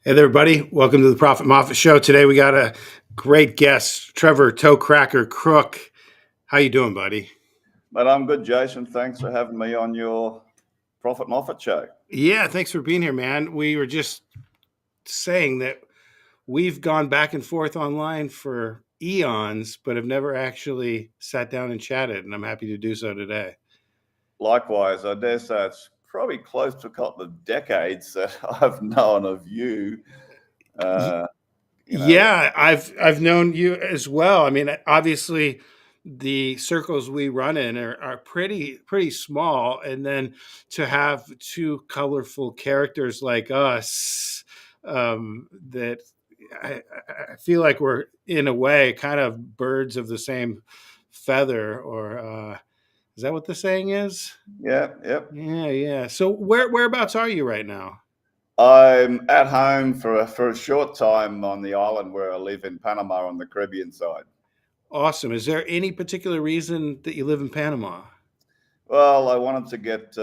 Hey there, everybody. Welcome to the Profit Moffatt Show. Today we got a great guest, Trevor ToeCracker Crook. How you doing, buddy? But I'm good, Jason. Thanks for having me on your Profit Moffatt Show. Yeah, thanks for being here, man. We were just saying that we've gone back and forth online for eons, but have never actually sat down and chatted, and I'm happy to do so today. Likewise, I dare say it's probably close to a couple of decades that I've known of you. Yeah, I've known you as well. I mean, obviously, the circles we run in are pretty small, and then to have two colorful characters like us, that I feel like we're in a way kind of birds of the same feather, or is that what the saying is? Yeah, yep. Yeah. So whereabouts are you right now? I'm at home for a short time on the island where I live in Panama on the Caribbean side. Awesome. Is there any particular reason that you live in Panama? Well, I wanted to get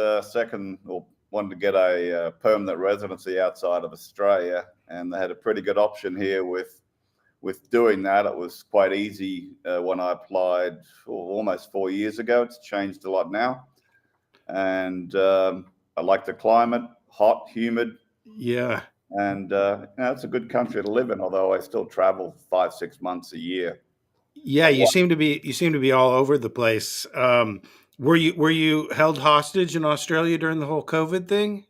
wanted to get a permanent residency outside of Australia, and they had a pretty good option here with doing that. It was quite easy when I applied almost 4 years ago. It's changed a lot now, and I like the climate, hot, humid. Yeah. And it's a good country to live in, although I still travel 5-6 months a year. Yeah, you seem to be all over the place. Were you held hostage in Australia during the whole COVID thing?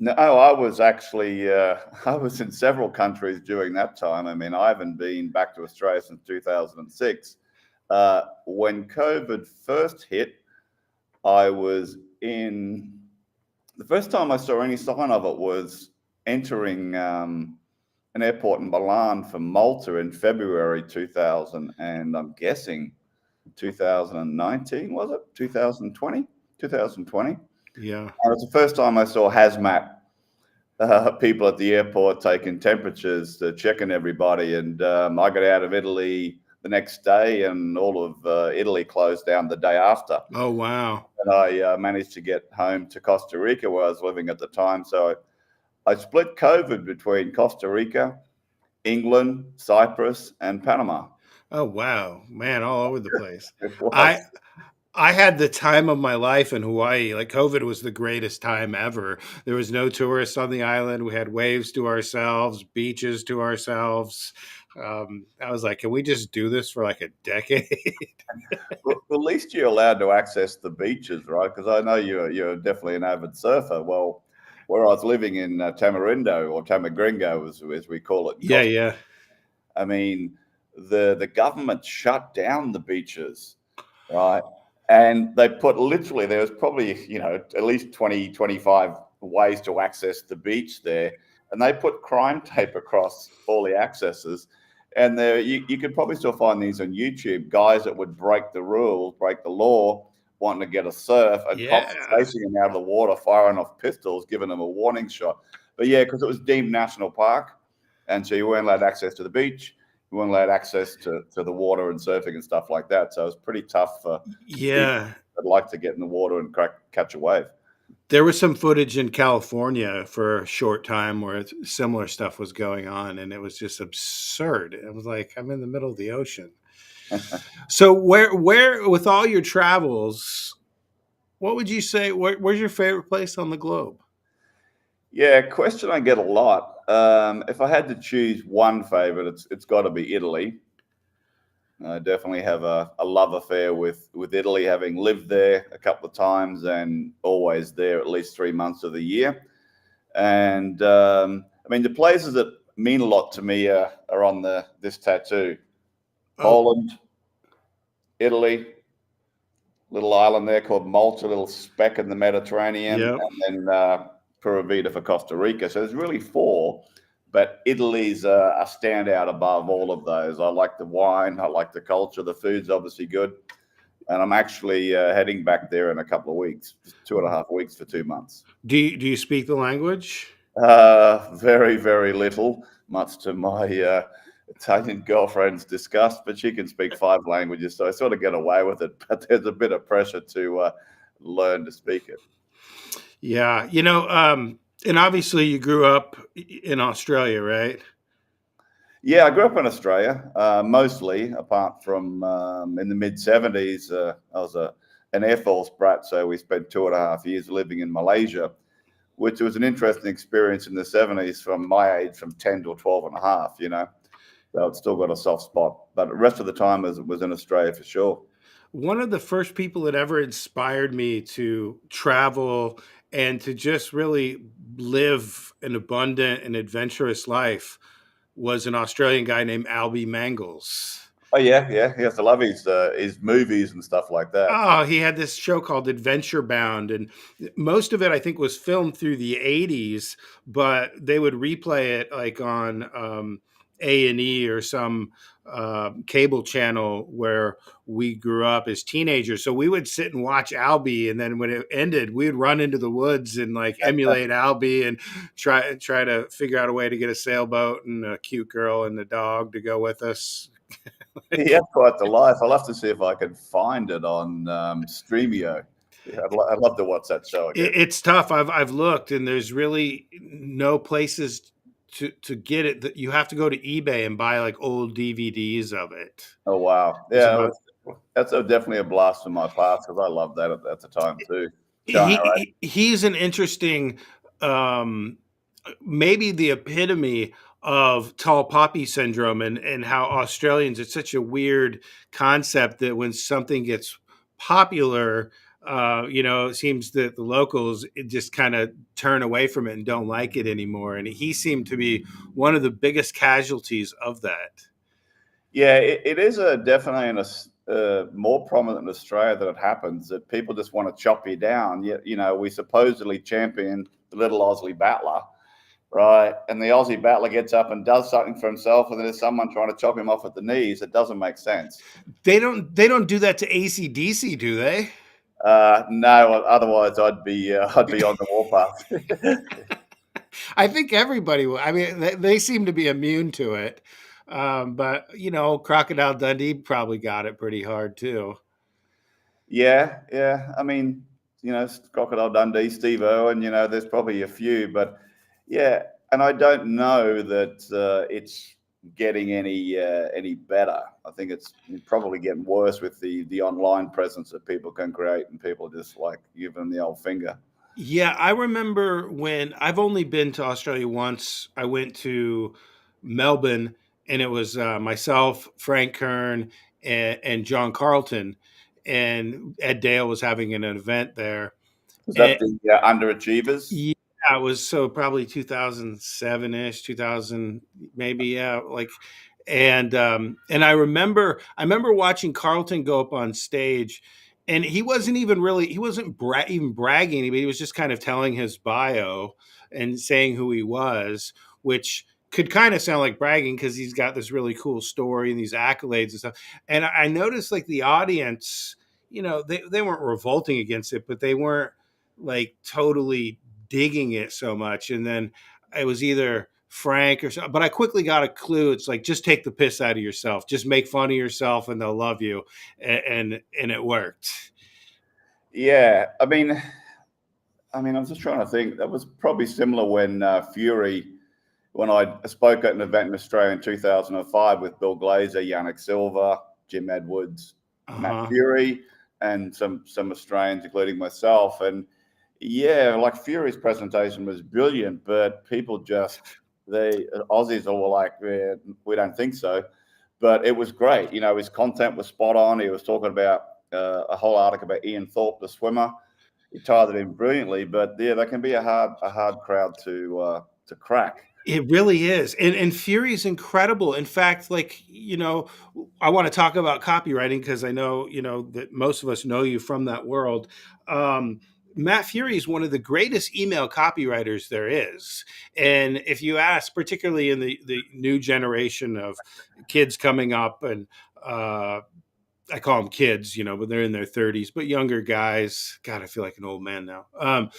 No, I was actually I was in several countries during that time. I mean, I haven't been back to Australia since 2006. When COVID first hit, I was in. The first time I saw any sign of it was entering an airport in Milan for Malta in February 2000, and I'm guessing 2019, was it? 2020? 2020. Yeah. It was the first time I saw hazmat people at the airport taking temperatures, checking everybody. And I got out of Italy the next day, and all of Italy closed down the day after. Oh, wow. And I managed to get home to Costa Rica, where I was living at the time. So I split COVID between Costa Rica, England, Cyprus, and Panama. Oh, wow, man, all over the place. It was. I I had the time of my life in Hawaii. Like COVID was the greatest time ever. There was no tourists on the island. We had waves to ourselves, beaches to ourselves. I was like, can we just do this for like a decade? Well, at least you're allowed to access the beaches, right? Because I know you're definitely an avid surfer. Well, where I was living in Tamarindo, or Tamagringo, as we call it in Yeah, Costa, yeah. I mean, the government shut down the beaches, right? And they put literally, there was probably, at least 20, 25 ways to access the beach there. And they put crime tape across all the accesses. And there, you could probably still find these on YouTube, guys that would break the rules, break the law, wanting to get a surf, and cops Yeah. chasing them out of the water, firing off pistols, giving them a warning shot. But yeah, because it was deemed national park, and so you weren't allowed access to the beach, you weren't allowed access to the water and surfing and stuff like that. So it was pretty tough for people Yeah. that like to get in the water and catch a wave. There was some footage in California for a short time where similar stuff was going on, and it was just absurd. It was like I'm in the middle of the ocean. So where with all your travels, what would you say? Where's your favorite place on the globe? Yeah, question I get a lot. If I had to choose one favorite, it's got to be Italy. I definitely have a love affair with Italy, having lived there a couple of times and always there at least 3 months of the year. And I mean, the places that mean a lot to me are on this tattoo: Oh, Poland, Italy, little island there called Malta, little speck in the Mediterranean, yeah. and then Pura Vida for Costa Rica. So there's really four, but Italy's a standout above all of those. I like the wine, I like the culture, the food's obviously good, and I'm actually heading back there in a couple of weeks, just 2.5 weeks for 2 months. Do you speak the language? Very, very little, much to my Italian girlfriend's disgust, but she can speak 5 languages, so I sort of get away with it. But there's a bit of pressure to learn to speak it. Yeah, And obviously, you grew up in Australia, right? Yeah, I grew up in Australia, mostly, apart from in the mid 70s. I was an Air Force brat, so we spent 2.5 years living in Malaysia, which was an interesting experience in the 70s from my age, from 10 to 12 and a half, you know. So it's still got a soft spot. But the rest of the time was in Australia for sure. One of the first people that ever inspired me to travel and to just really live an abundant and adventurous life was an Australian guy named Albie Mangles. Oh yeah, yeah. He has to love his movies and stuff like that. Oh, he had this show called Adventure Bound, and most of it I think was filmed through the '80s, but they would replay it like on A&E or some cable channel where we grew up as teenagers. So we would sit and watch Albie, and then when it ended, we'd run into the woods and like emulate Albie and try to figure out a way to get a sailboat and a cute girl and the dog to go with us. He had quite the life. I'll have to see if I can find it on Streamio. Yeah, I'd love to watch that show again. It's tough. I've looked, and there's really no places to get it. That you have to go to eBay and buy like old DVDs of it. Oh wow, It's yeah, about that's definitely a blast from my past because I loved that at the time too. Showing it, right? he's an interesting, um, maybe the epitome of tall poppy syndrome, and how Australians, it's such a weird concept that when something gets popular, it seems that the locals just kind of turn away from it and don't like it anymore. And he seemed to be one of the biggest casualties of that. Yeah, it is a definitely more prominent in Australia that it happens that people just want to chop you down. Yet, you know, we supposedly champion the little Aussie battler, right? And the Aussie battler gets up and does something for himself, and then there's someone trying to chop him off at the knees. It doesn't make sense. They don't do that to ACDC, do they? No, otherwise I'd be on the warpath. I think everybody will. I mean, they seem to be immune to it. But Crocodile Dundee probably got it pretty hard too. Yeah, yeah. I mean, you know, Crocodile Dundee, Steve Irwin. You know, there's probably a few, but yeah. And I don't know that it's getting any better. I think it's probably getting worse with the online presence that people can create, and people just like give them the old finger. Yeah, I remember when I've only been to Australia once. I went to Melbourne, and it was myself, Frank Kern, and John Carlton, and Ed Dale was having an event there. Is that the underachievers? Yeah, it was so probably 2007-ish, 2000 maybe, yeah, like and I remember watching Carlton go up on stage, and he wasn't even bragging, but he was just kind of telling his bio and saying who he was, which could kind of sound like bragging because he's got this really cool story and these accolades and stuff. And I noticed like the audience, they weren't revolting against it, but they weren't like totally digging it so much. And then it was either Frank or something, but I quickly got a clue. It's like, just take the piss out of yourself, just make fun of yourself, and they'll love you. And it worked. Yeah, I mean, I'm just trying to think. That was probably similar when Fury, when I spoke at an event in Australia in 2005 with Bill Glazer, Yannick Silver, Jim Edwards, Matt Uh-huh. Fury, and some Australians, including myself. And yeah, like Fury's presentation was brilliant, but people the Aussies were like, we don't think so. But it was great. You know, his content was spot on. He was talking about a whole article about Ian Thorpe, the swimmer. He tied it in brilliantly, but yeah, that can be a hard crowd to crack. It really is. And Fury is incredible. In fact, like, I want to talk about copywriting because I know, that most of us know you from that world. Um, Matt Fury is one of the greatest email copywriters there is. And if you ask, particularly in the new generation of kids coming up, and I call them kids, but they're in their 30s, but younger guys, God, I feel like an old man now.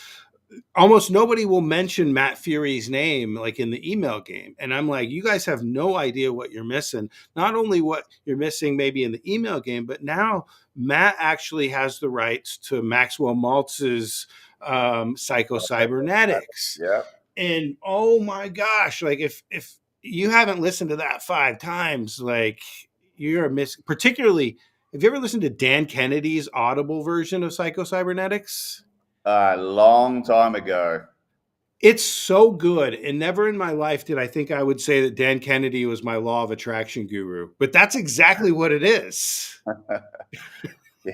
Almost nobody will mention Matt Fury's name like in the email game. And I'm like, you guys have no idea what you're missing. Not only what you're missing maybe in the email game, but now Matt actually has the rights to Maxwell Maltz's I Psycho think that- Cybernetics. Yeah. And oh my gosh, like if you haven't listened to that 5 times, like you're missing. Particularly, have you ever listened to Dan Kennedy's Audible version of Psycho Cybernetics? A long time ago. It's so good, and never in my life did I think I would say that Dan Kennedy was my law of attraction guru, but that's exactly what it is. Yeah.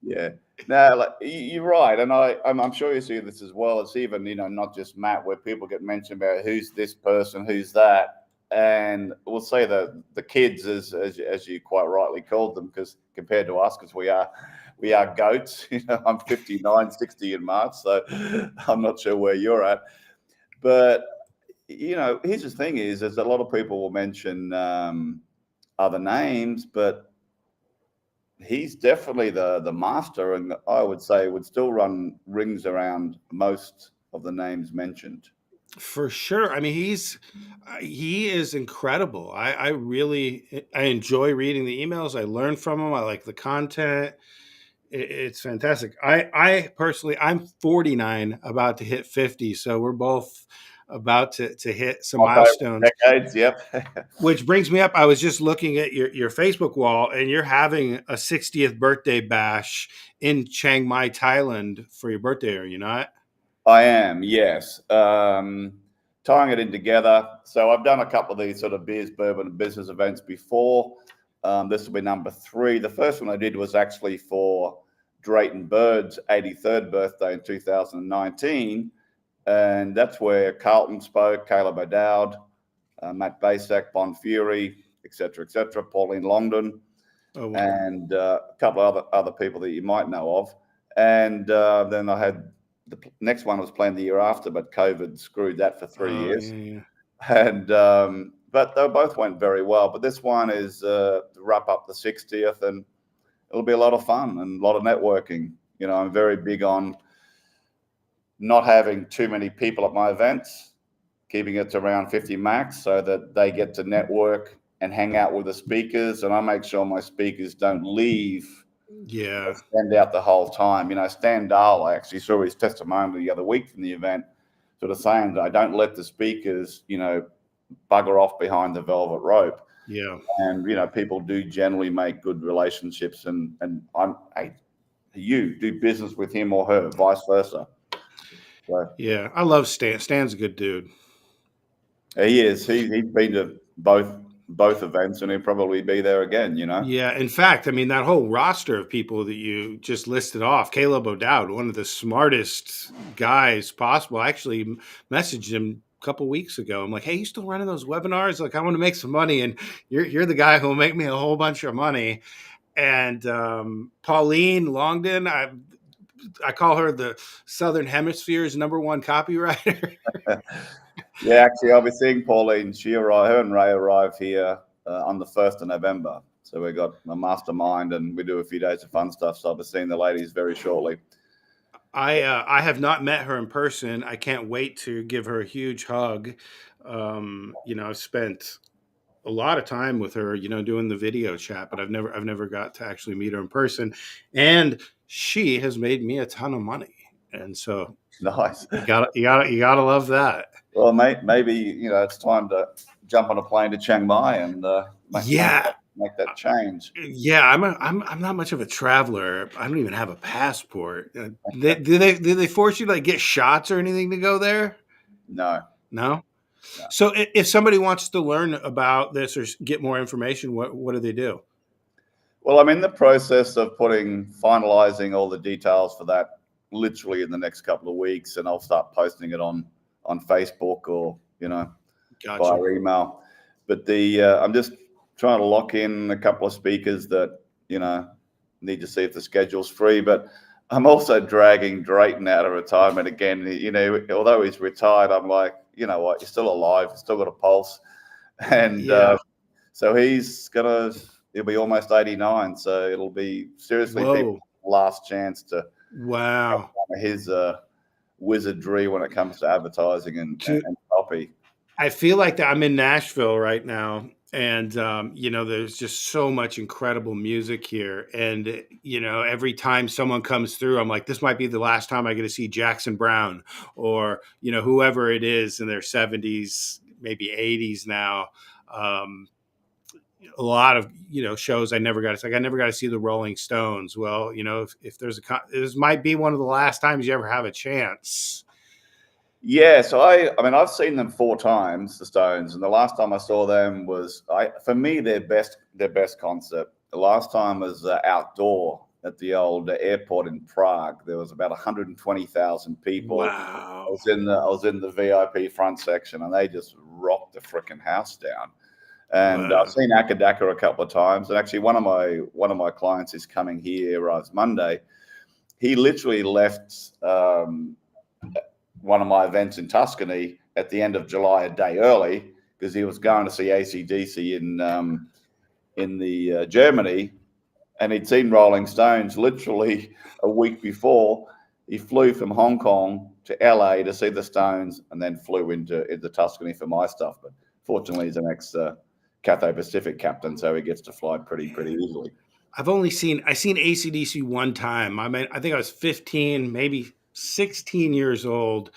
Yeah. No, like, you're right, and I'm sure you see this as well. It's even not just Matt, where people get mentioned about who's this person, who's that, and we'll say that the kids, as you quite rightly called them, because compared to us, because we are goats. I'm 59, 60 in March, so I'm not sure where you're at, but here's the thing: is a lot of people will mention other names, but he's definitely the master, and I would say would still run rings around most of the names mentioned. For sure. I mean, he is incredible. I really I enjoy reading the emails. I learn from him. I like the content. It's fantastic. I personally, I'm 49, about to hit 50, so we're both about to hit some My favorite milestones. decades. Yep. Which brings me up. I was just looking at your Facebook wall, and you're having a 60th birthday bash in Chiang Mai, Thailand, for your birthday. Are you not? I am. Yes. Tying it in together. So I've done a couple of these sort of beers, bourbon, and business events before. This will be number 3. The first one I did was actually for Drayton Bird's 83rd birthday in 2019. And that's where Carlton spoke, Caleb O'Dowd, Matt Basak, Bon Fury, etc., Pauline Longdon, Oh, wow. and a couple of other people that you might know of. And then I had the next one was planned the year after, but COVID screwed that for 3 years. Yeah. And but they both went very well. But this one is to wrap up the 60th, and it'll be a lot of fun and a lot of networking. I'm very big on not having too many people at my events, keeping it to around 50 max so that they get to network and hang out with the speakers. And I make sure my speakers don't leave, Yeah. stand out the whole time. Stan Dahl, I actually saw his testimonial the other week from the event, sort of saying that I don't let the speakers, bugger off behind the velvet rope. Yeah. And, people do generally make good relationships, and you do business with him or her, vice versa. So, Yeah. I love Stan. Stan's a good dude. he is. He's been to both events, and he'll probably be there again. Yeah. In fact, I mean, that whole roster of people that you just listed off, Caleb O'Dowd, one of the smartest guys possible. I actually messaged him a couple weeks ago. I'm like, hey, you still running those webinars? Like, I want to make some money, and you're the guy who will make me a whole bunch of money. And Pauline Longdon, I call her the Southern Hemisphere's #1 copywriter. Yeah, actually, I'll be seeing Pauline. Her and Ray arrive here on the 1st of November. So we got a mastermind, and we do a few days of fun stuff. So I'll be seeing the ladies very shortly. I have not met her in person. I can't wait to give her a huge hug. I've spent a lot of time with her, doing the video chat, but I've never got to actually meet her in person. And she has made me a ton of money. And so Nice. you gotta love that. Well, mate, maybe it's time to jump on a plane to Chiang Mai and Yeah. make that change. Yeah, I'm not much of a traveler. I don't even have a passport. Do they force you to get shots or anything to go there? No. No. So if somebody wants to learn about this or get more information, what do they do? Well, I'm in the process of finalizing all the details for that literally in the next couple of weeks, and I'll start posting it on Facebook or Gotcha. via email. But I'm just trying to lock in a couple of speakers that need to see if the schedule's free. But I'm also dragging Drayton out of retirement again. Although he's retired, I'm like, you know what, you're still alive, you've still got a pulse, and so he'll be almost 89. So it'll be seriously people's last chance to his wizardry when it comes to advertising and copy. I feel like that I'm in Nashville right now, And there's just so much incredible music here. And every time someone comes through, I'm like, this might be the last time I get to see Jackson Brown, or whoever it is in their 70s, maybe 80s now. um, a lot of shows I never got. It's like I never got to see the Rolling Stones. Well, if there's this might be one of the last times you ever have a chance. Yeah, so I mean, I've seen them 4 times, the Stones, and the last time I saw them was, for me, their best concert. The last time was outdoor at the old airport in Prague. There was about 120,000 people. Wow. I was in the VIP front section, and they just rocked the freaking house down. And Wow. I've seen Akadaka a couple of times, and actually one of my clients is coming here Monday. He literally left one of my events in Tuscany at the end of July, a day early, because he was going to see AC/DC in the Germany, and he'd seen Rolling Stones literally a week before. He flew from Hong Kong to LA to see the Stones, and then flew into Tuscany for my stuff. But fortunately, he's an ex Cathay Pacific captain, so he gets to fly pretty easily. I seen AC/DC one time. I mean, I think I was 15, maybe 16 years old.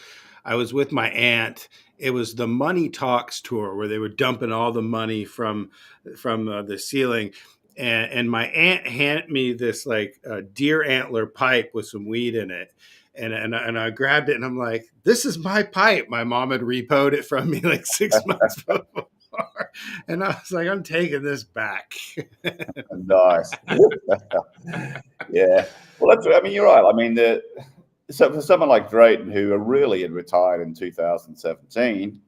I was with my aunt. It was the Money Talks tour where they were dumping all the money from the ceiling. And my aunt handed me this like deer antler pipe with some weed in it. And I grabbed it and I'm like, this is my pipe. My mom had repoed it from me like 6 months before. And I was like, I'm taking this back. Nice. Yeah. Well, I mean, you're right. I mean, so for someone like Drayton, who really had retired in 2017,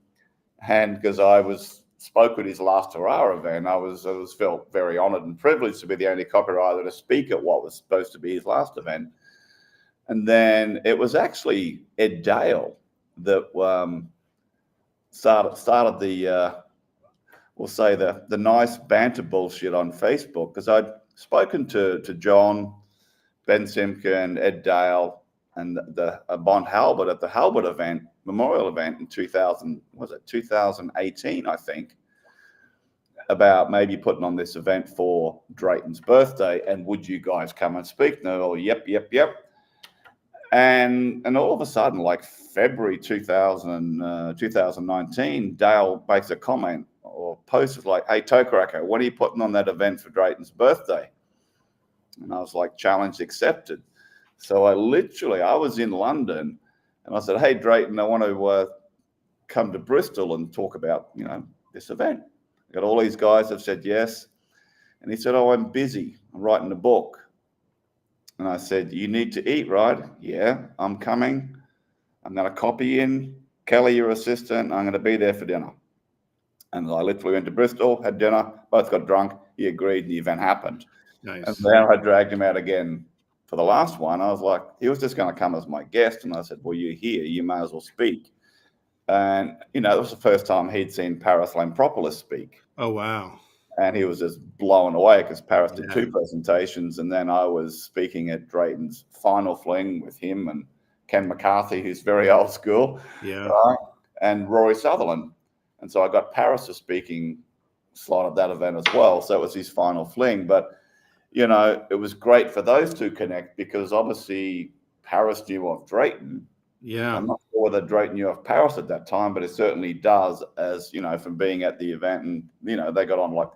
and because spoke at his last hurrah event, I was felt very honored and privileged to be the only copywriter to speak at what was supposed to be his last event. And then it was actually Ed Dale that started the we'll say the nice banter bullshit on Facebook, because I'd spoken to John, Ben Simkin, Ed Dale, and the Bond Halbert at the Halbert event, memorial event in 2018, I think, about maybe putting on this event for Drayton's birthday, and would you guys come and speak? And they're all, yep. And all of a sudden, like February 2019, Dale makes a comment or posts like, hey, ToeCracker, what are you putting on that event for Drayton's birthday? And I was like, challenge accepted. So I was in London, and I said, hey, Drayton, I want to come to Bristol and talk about, this event. I got all these guys have said yes. And he said, oh, I'm busy. I'm writing a book. And I said, you need to eat, right? Yeah, I'm coming. I'm going to copy in. Kelly, your assistant. I'm going to be there for dinner. And I literally went to Bristol, had dinner, both got drunk. He agreed, and the event happened. Nice. And then I dragged him out again for the last one. I was like, he was just going to come as my guest. And I said, well, you're here. You may as well speak. And, it was the first time he'd seen Paris Lampropolis speak. Oh, wow. And he was just blown away, because Paris did 2 presentations. And then I was speaking at Drayton's final fling with him and Ken McCarthy, who's very old school. Yeah. And Rory Sutherland. And so I got Paris a speaking slot at that event as well. So it was his final fling. But, it was great for those two connect, because obviously Paris knew of Drayton. Yeah. I'm not sure whether Drayton knew of Paris at that time, but it certainly does, as, from being at the event. And, they got on like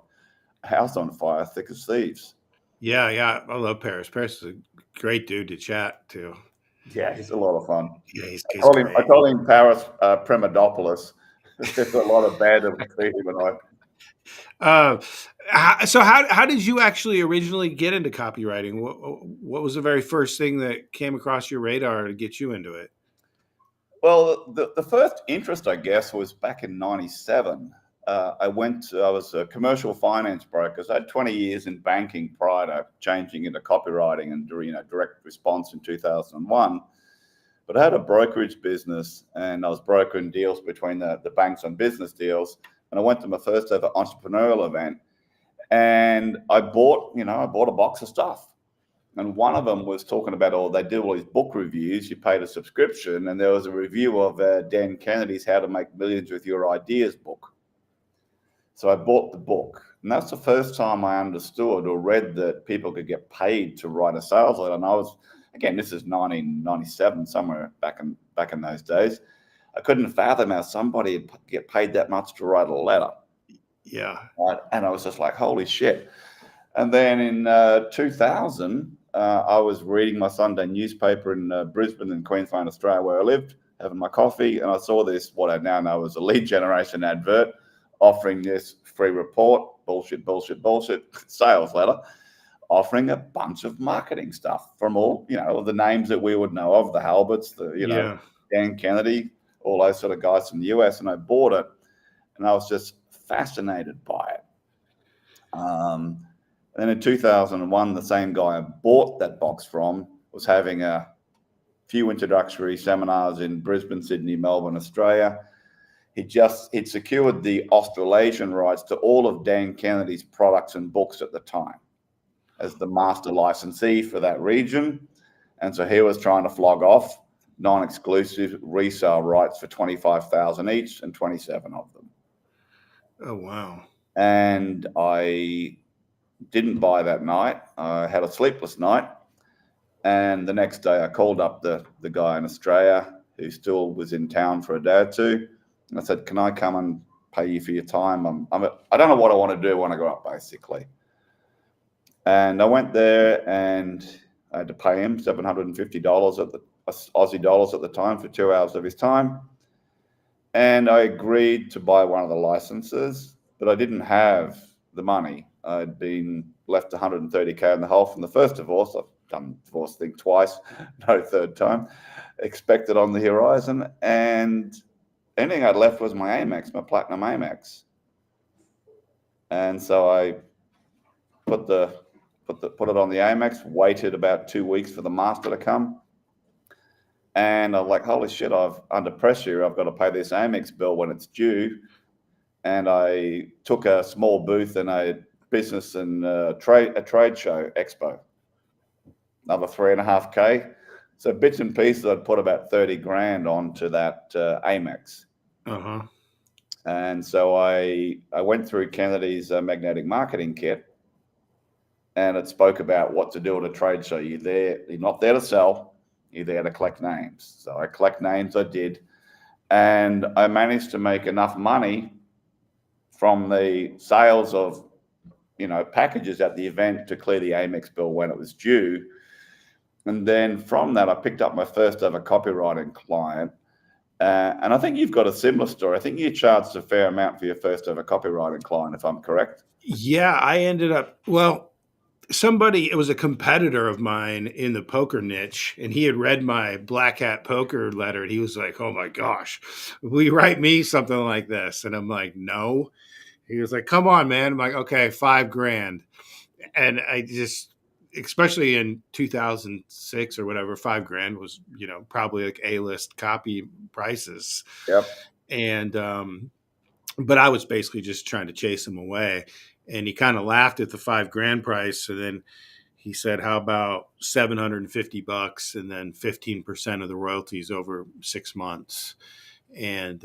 a house on fire, thick as thieves. Yeah. I love Paris. Paris is a great dude to chat to. Yeah, he's a lot of fun. Yeah, he's I told him Paris Primadopoulos. There's a lot of bad between him and I. So how did you actually originally get into copywriting? What was the very first thing that came across your radar to get you into it? Well, the first interest, I guess, was back in '97. I was a commercial finance broker. So I had 20 years in banking prior to changing into copywriting and direct response in 2001. But I had a brokerage business, and I was brokering deals between the banks on business deals. And I went to my first ever entrepreneurial event, and I bought a box of stuff. And one of them was talking about, they do all these book reviews. You paid a subscription, and there was a review of Dan Kennedy's How to Make Millions with Your Ideas book. So I bought the book, and that's the first time I understood or read that people could get paid to write a sales letter. And I was, again, this is 1997, somewhere back in those days. I couldn't fathom how somebody would get paid that much to write a letter. Yeah. And I was just like, holy shit. And then in 2000, I was reading my Sunday newspaper in Brisbane in Queensland, Australia, where I lived, having my coffee, and I saw this, what I now know as a lead generation advert, offering this free report, bullshit, sales letter, offering a bunch of marketing stuff from all, the names that we would know of, the Halberts, Yeah. Dan Kennedy, all those sort of guys from the US. And I bought it, and I was just fascinated by it. And then in 2001, the same guy I bought that box from was having a few introductory seminars in Brisbane, Sydney, Melbourne, Australia. He'd secured the Australasian rights to all of Dan Kennedy's products and books at the time as the master licensee for that region. And so he was trying to flog off non-exclusive resale rights for $25,000 each, and 27 of them. Oh, wow. And I didn't buy that night. I had a sleepless night. And the next day I called up the guy in Australia who still was in town for a day or two. And I said, can I come and pay you for your time? I don't know what I want to do when I go up, basically. And I went there, and I had to pay him $750 Aussie dollars at the time for 2 hours of his time. And I agreed to buy one of the licenses, but I didn't have the money. I'd been left 130K in the hole from the first divorce. I've done the divorce thing twice, no third time, expected on the horizon. And anything I'd left was my Amex, my Platinum Amex. And so I put it on the Amex, waited about 2 weeks for the master to come. And I'm like, holy shit, under pressure. I've got to pay this Amex bill when it's due. And I took a small booth in a business and trade show expo, another 3.5K. So bits and pieces, I'd put about 30 grand onto that Amex. Uh-huh. And so I went through Kennedy's magnetic marketing kit, and it spoke about what to do at a trade show. You're not there to sell, you're there to collect names. So I collect names, I did. And I managed to make enough money from the sales of, packages at the event to clear the Amex bill when it was due. And then from that, I picked up my first ever copywriting client. And I think you've got a similar story. I think you charged a fair amount for your first ever copywriting client, if I'm correct. Yeah, I ended up, it was a competitor of mine in the poker niche, and he had read my Black Hat Poker letter, and he was like, oh my gosh, will you write me something like this? And I'm like, no. He was like, come on, man. I'm like, okay, $5,000. And I just, especially in 2006 or whatever, $5,000 was, probably like A-list copy prices. Yep. And, but I was basically just trying to chase him away. And he kind of laughed at the $5,000 price. So then he said, how about $750 and then 15% of the royalties over 6 months? And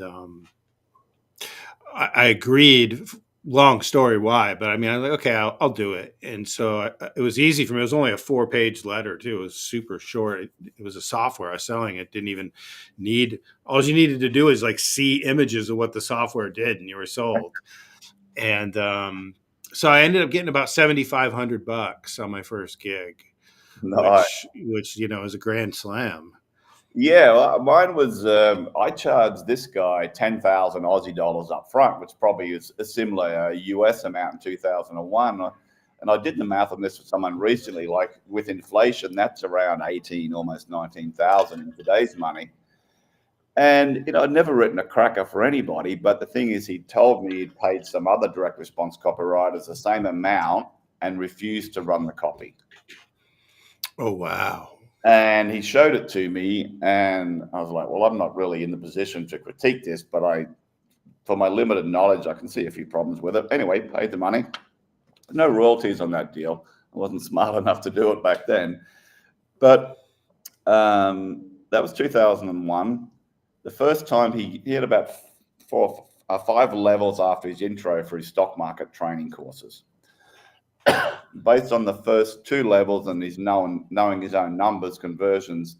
I agreed. Long story why, but I mean, I'm like, okay, I'll do it. And so it was easy for me. It was only a 4-page letter too. It was super short. It was a software I was selling. It didn't even need, all you needed to do is like see images of what the software did, and you were sold. And so I ended up getting about $7,500 on my first gig, Nice. which is a grand slam. Yeah, well, mine was, I charged this guy 10,000 Aussie dollars up front, which probably is a similar US amount in 2001. And I did the math on this for someone recently, like with inflation, that's around 18, almost 19,000 in today's money. And, I'd never written a cracker for anybody, but the thing is, he told me he'd paid some other direct response copywriters the same amount and refused to run the copy. Oh, wow. And he showed it to me, and I was like, well, I'm not really in the position to critique this, but for my limited knowledge, I can see a few problems with it. Anyway, paid the money. No royalties on that deal. I wasn't smart enough to do it back then. But that was 2001. The first time he had about 5 levels after his intro for his stock market training courses. Based on the first 2 levels and his knowing his own numbers, conversions,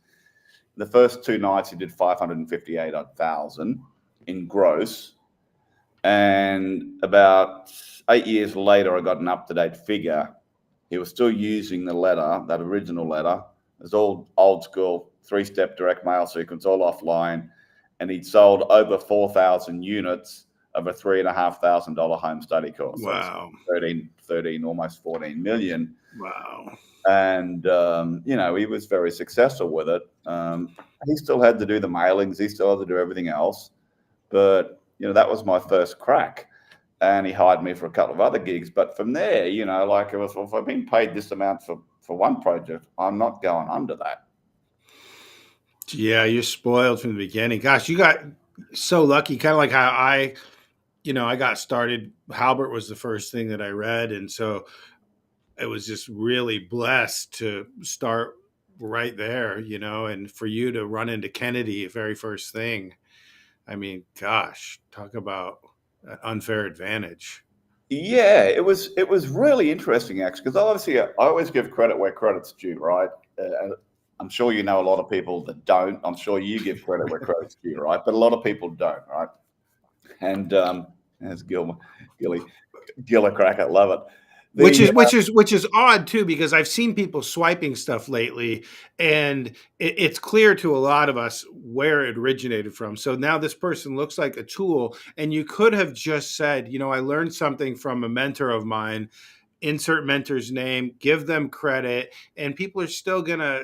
the first 2 nights he did 558,000 in gross. And about 8 years later, I got an up-to-date figure. He was still using the letter, that original letter. It was all old school, 3-step direct mail sequence, all offline. And he'd sold over 4,000 units of a $3,500 home study course. Wow. So 13, almost 14 million. Wow. And, he was very successful with it. He still had to do the mailings. He still had to do everything else. But, that was my first crack. And he hired me for a couple of other gigs. But from there, like it was, well, if I've been paid this amount for one project, I'm not going under that. Yeah, you're spoiled from the beginning. Gosh, you got so lucky, kind of like how I got started. Halbert was the first thing that I read. And so it was just really blessed to start right there, and for you to run into Kennedy, very first thing. I mean, gosh, talk about an unfair advantage. Yeah, it was really interesting, actually, because obviously I always give credit where credit's due, right? I'm sure you know a lot of people that don't. I'm sure you give credit where credit's due, right? But a lot of people don't, right? And as ToeCracker, love it. Which is odd too, because I've seen people swiping stuff lately, and it's clear to a lot of us where it originated from. So now this person looks like a tool, and you could have just said, I learned something from a mentor of mine. Insert mentor's name, give them credit, and people are still gonna.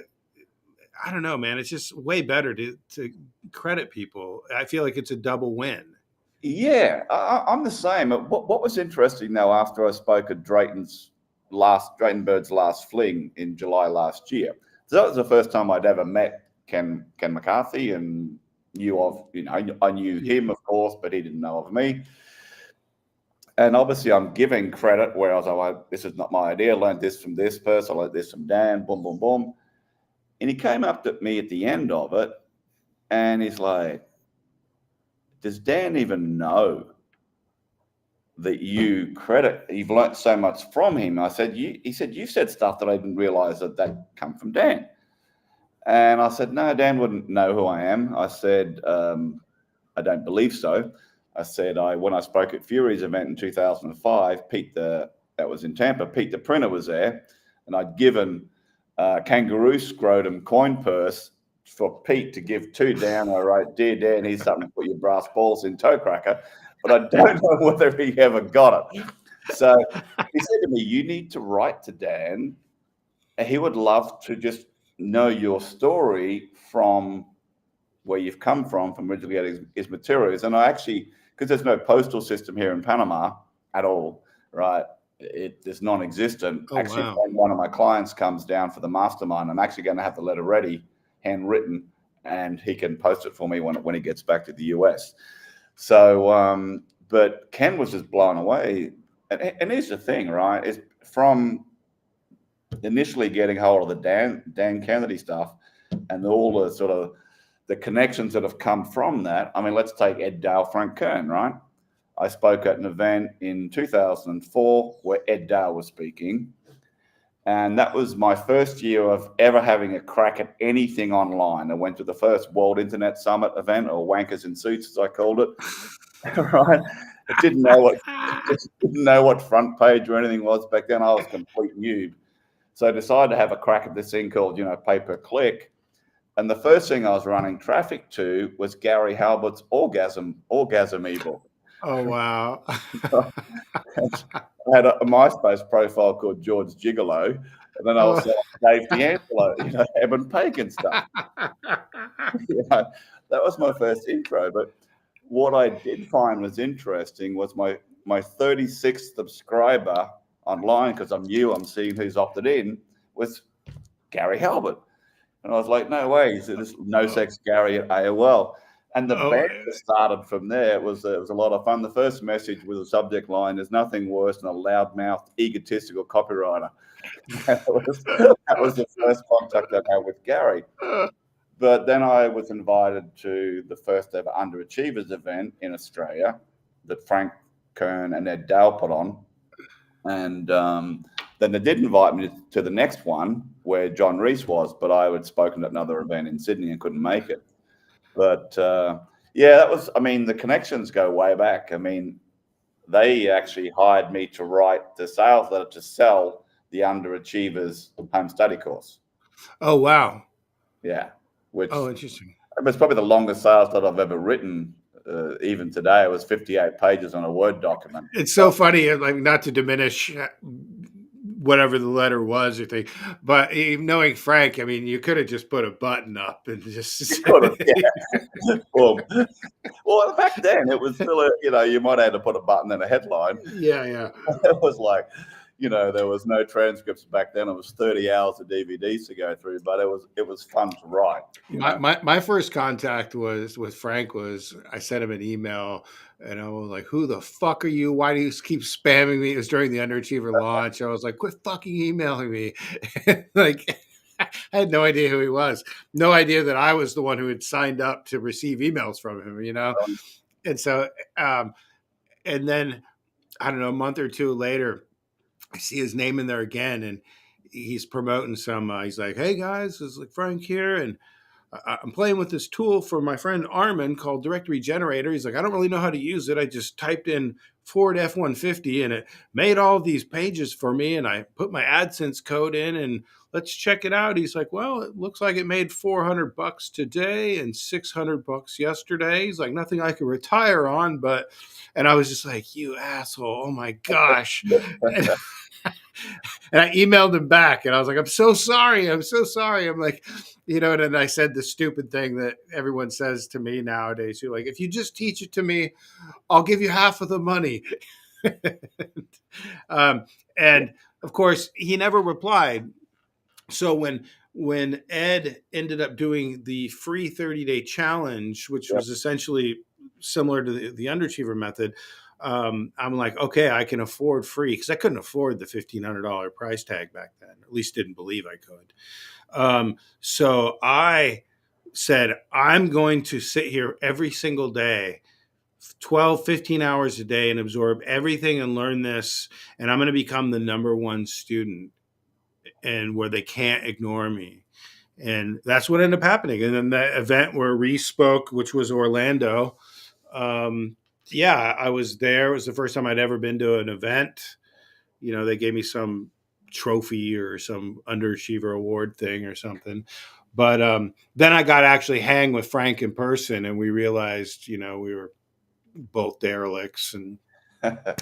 I don't know, man. It's just way better to credit people. I feel like it's a double win. Yeah, I'm the same. What was interesting, though, after I spoke at Drayton's Drayton last fling in July last year, so that was the first time I'd ever met Ken McCarthy, and I knew him, of course, but he didn't know of me. And obviously, I'm giving credit where I was like, this is not my idea. I learned this from this person. I learned this from Dan. Boom, boom, boom. And he came up to me at the end of it, and he's like, does Dan even know that you've learnt so much from him? I said, he said, you said stuff that I didn't realize that come from Dan. And I said, no, Dan wouldn't know who I am. I said, I don't believe so. I said, when I spoke at Fury's event in 2005, that was in Tampa, Pete the printer was there, and I'd given kangaroo scrotum coin purse for Pete to give to Dan. I wrote, dear Dan, here's something to put your brass balls in, ToeCracker. But I don't know whether he ever got it. So he said to me, you need to write to Dan. And he would love to just know your story from where you've come from originally getting his materials. And I actually, because there's no postal system here in Panama at all, right? It's non-existent. Oh, actually, wow. when one of my clients comes down for the mastermind, I'm actually going to have the letter ready, handwritten, and he can post it for me when he gets back to the US. So, but Ken was just blown away. And here's the thing, right? Is from initially getting hold of the Dan Kennedy stuff and all the sort of the connections that have come from that. I mean, let's take Ed Dale, Frank Kern, right? I spoke at an event in 2004 where Ed Dale was speaking. And that was my first year of ever having a crack at anything online. I went to the first World Internet Summit event, or Wankers in Suits, as I called it. Right? I didn't know what front page or anything was back then. I was a complete noob. So I decided to have a crack at this thing called, pay-per-click. And the first thing I was running traffic to was Gary Halbert's orgasm ebook. Oh, wow. I had a MySpace profile called George Gigolo, and then I was Dave D'Angelo, Eben Pagan stuff. That was my first intro. But what I did find was interesting was my 36th subscriber online, because I'm seeing who's opted in, was Gary Halbert. And I was like, no way. He said, this no sex Gary at AOL. And the banter started from there. It was a lot of fun. The first message with a subject line, there's nothing worse than a loudmouthed, egotistical copywriter. That was the first contact I had with Gary. But then I was invited to the first ever Underachievers event in Australia. that Frank Kern and Ed Dale put on. And then they did invite me to the next one where John Reese was, but I had spoken at another event in Sydney and couldn't make it. But yeah, that was, I mean, the connections go way back. I mean, they actually hired me to write the sales letter to sell the Underachievers home study course. Oh, wow. Yeah, which Interesting. it's probably the longest sales letter I've ever written. Even today, it was 58 pages on a Word document. It's so funny, like, not to diminish whatever the letter was or thing, but knowing Frank, I mean, you could have just put a button up and just. Yeah. Well, back then it was still you might have to put a button and a headline. Yeah, yeah. It was like, there was no transcripts back then. It was 30 hours of DVDs to go through, but it was fun to write. My first contact was with Frank. Was I sent him an email and I was like, "Who the fuck are you? Why do you keep spamming me?" It was during the Underachiever launch. I was like, "Quit fucking emailing me!" Like, I had no idea who he was. No idea that I was the one who had signed up to receive emails from him. And so, and then I don't know, a month or two later, I see his name in there again, and he's promoting some. He's like, "Hey guys, it's like Frank here, and I'm playing with this tool for my friend Armin called Directory Generator." He's like, "I don't really know how to use it. I just typed in Ford F-150 and it made all these pages for me, and I put my AdSense code in, and let's check it out." He's like, "Well, it looks like it made $400 today and $600 yesterday." He's like, "Nothing I could retire on, but," and I was just like, "You asshole. Oh my gosh." And I emailed him back and I was like, "I'm so sorry. I'm so sorry." I'm like, and then I said the stupid thing that everyone says to me nowadays. You're like, "If you just teach it to me, I'll give you half of the money." And of course, he never replied. So when Ed ended up doing the free 30-day challenge, which was essentially similar to the Underachiever method, I'm like, okay, I can afford free, because I couldn't afford the $1,500 price tag back then. At least didn't believe I could. So I said, I'm going to sit here every single day, 12, 15 hours a day, and absorb everything and learn this. And I'm going to become the number one student, and where they can't ignore me. And that's what ended up happening. And then the event where Reese spoke, which was Orlando, I was there. It was the first time I'd ever been to an event. They gave me some trophy or some Underachiever award thing or something. But then I got to actually hang with Frank in person, and we realized, we were both derelicts. And yeah,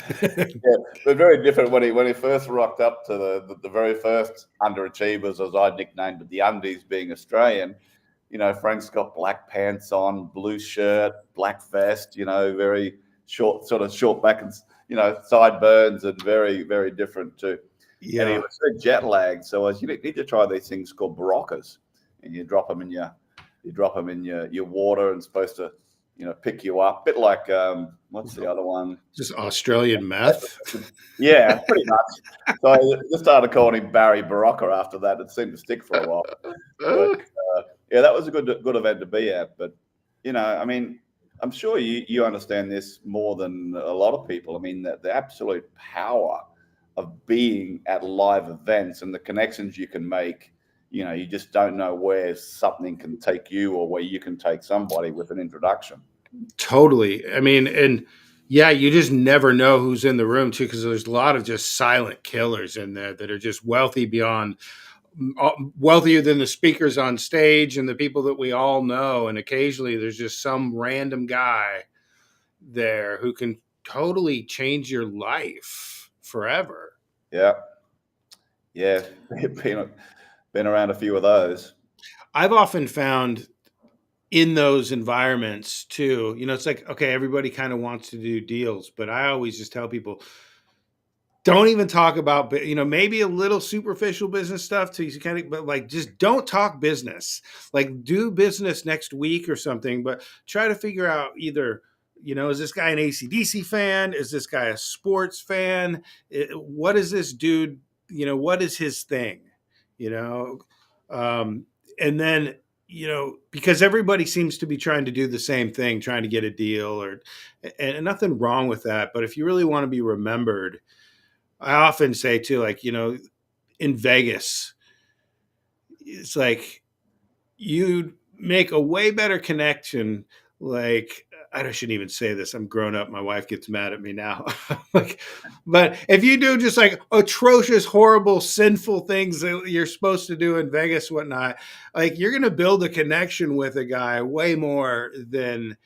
but very different when he first rocked up to the very first Underachievers, as I nicknamed it, the Undies, being Australian. Frank's got black pants on, blue shirt, black vest. Very short, sort of short back and sideburns, and very, very different too. yeah, and he was so jet lagged. So I was, you need to try these things called Baroccas, and you drop them in your water, and it's supposed to pick you up. Bit like what's the other one? Just Australian meth. Yeah, pretty much. So I just started calling him Barry Barocca after that. It seemed to stick for a while. But yeah, that was a good event to be at. But I mean, I'm sure you understand this more than a lot of people. I mean, the absolute power of being at live events and the connections you can make. You just don't know where something can take you, or where you can take somebody with an introduction. Totally. I mean, and yeah, you just never know who's in the room too, because there's a lot of just silent killers in there that are just wealthier than the speakers on stage and the people that we all know. And occasionally there's just some random guy there who can totally change your life forever. Yeah. Been around a few of those. I've often found in those environments too, it's like, okay, everybody kind of wants to do deals, but I always just tell people, don't even talk about, maybe a little superficial business stuff to kind of, but like, just don't talk business. Like, do business next week or something, but try to figure out either, is this guy an AC/DC fan? Is this guy a sports fan? What is this dude? What is his thing? And then because everybody seems to be trying to do the same thing, trying to get a deal, and nothing wrong with that. But if you really want to be remembered, I often say too, like, in Vegas, it's like you'd make a way better connection. Like, I shouldn't even say this. I'm grown up. My wife gets mad at me now. Like, but if you do just like atrocious, horrible, sinful things that you're supposed to do in Vegas, whatnot, like you're going to build a connection with a guy way more than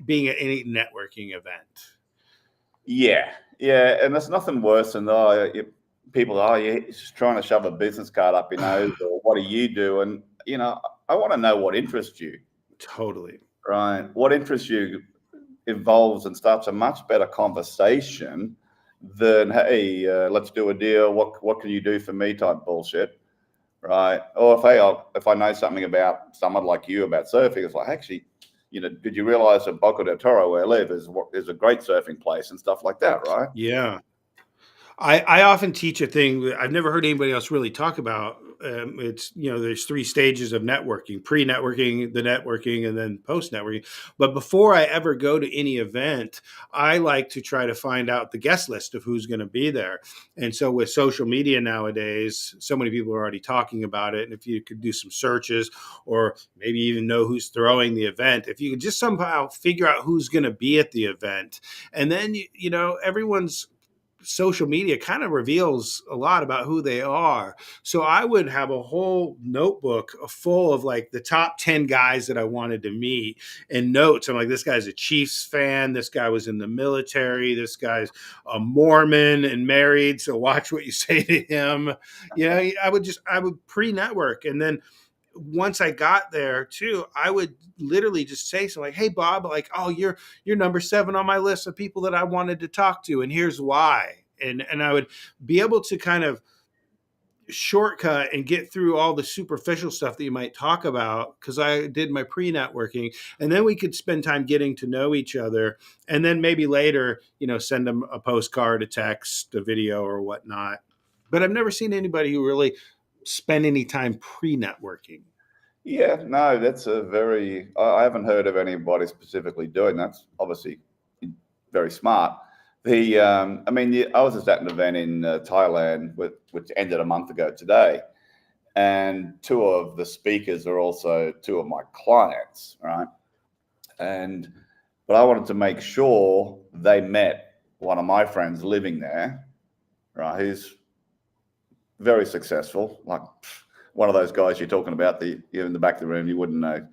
being at any networking event. Yeah, yeah, and there's nothing worse than people. Oh, you're just trying to shove a business card up your nose, or what do you do? And I want to know what interests you, Totally. right? What interests you involves and starts a much better conversation than, hey, let's do a deal. What can you do for me? Type bullshit, right? Or if I know something about someone like you about surfing, it's like, actually, did you realize that Boca del Toro, where I live, is a great surfing place and stuff like that, right? Yeah. I often teach a thing that I've never heard anybody else really talk about. It's, there's three stages of networking: pre-networking, the networking, and then post-networking. But before I ever go to any event, I like to try to find out the guest list of who's going to be there. And so with social media nowadays, so many people are already talking about it. And if you could do some searches, or maybe even know who's throwing the event, if you could just somehow figure out who's going to be at the event, and then, everyone's social media kind of reveals a lot about who they are. So I would have a whole notebook full of like the top 10 guys that I wanted to meet, and notes. I'm like, this guy's a Chiefs fan. This guy was in the military. This guy's a Mormon and married. So watch what you say to him. I would pre-network. And then once I got there too, I would literally just say something like, "Hey Bob, like, oh, you're number 7 on my list of people that I wanted to talk to, and here's why." And I would be able to kind of shortcut and get through all the superficial stuff that you might talk about, because I did my pre-networking, and then we could spend time getting to know each other, and then maybe later, send them a postcard, a text, a video, or whatnot. But I've never seen anybody who really spend any time pre-networking. Yeah, no, that's a very. I haven't heard of anybody specifically doing that. That's obviously very smart. I was just at an event in Thailand, which ended a month ago today, and 2 of the speakers are also 2 of my clients, right? But I wanted to make sure they met one of my friends living there, right? Who's very successful, like one of those guys you're talking about. You're in the back of the room, you wouldn't know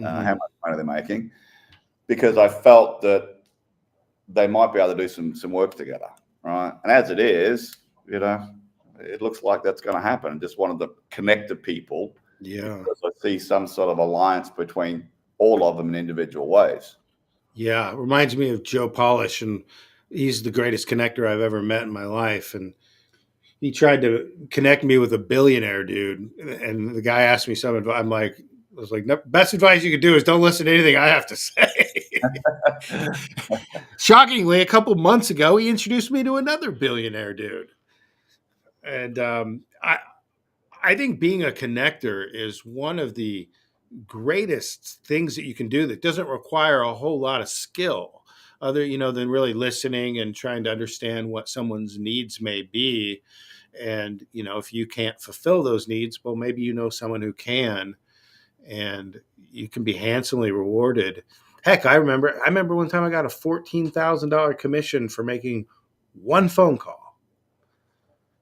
how much money they're making, because I felt that they might be able to do some work together, right? And as it is, it looks like that's going to happen. I just wanted to connect the people, because I see some sort of alliance between all of them in individual ways. Yeah, it reminds me of Joe Polish, and he's the greatest connector I've ever met in my life. And he tried to connect me with a billionaire dude, and the guy asked me some advice. I was like, "No, best advice you could do is don't listen to anything I have to say." Shockingly, a couple months ago, he introduced me to another billionaire dude, and I think being a connector is one of the greatest things that you can do that doesn't require a whole lot of skill, other than really listening and trying to understand what someone's needs may be. And if you can't fulfill those needs, well, maybe someone who can, and you can be handsomely rewarded. Heck, I remember one time I got a $14,000 commission for making one phone call,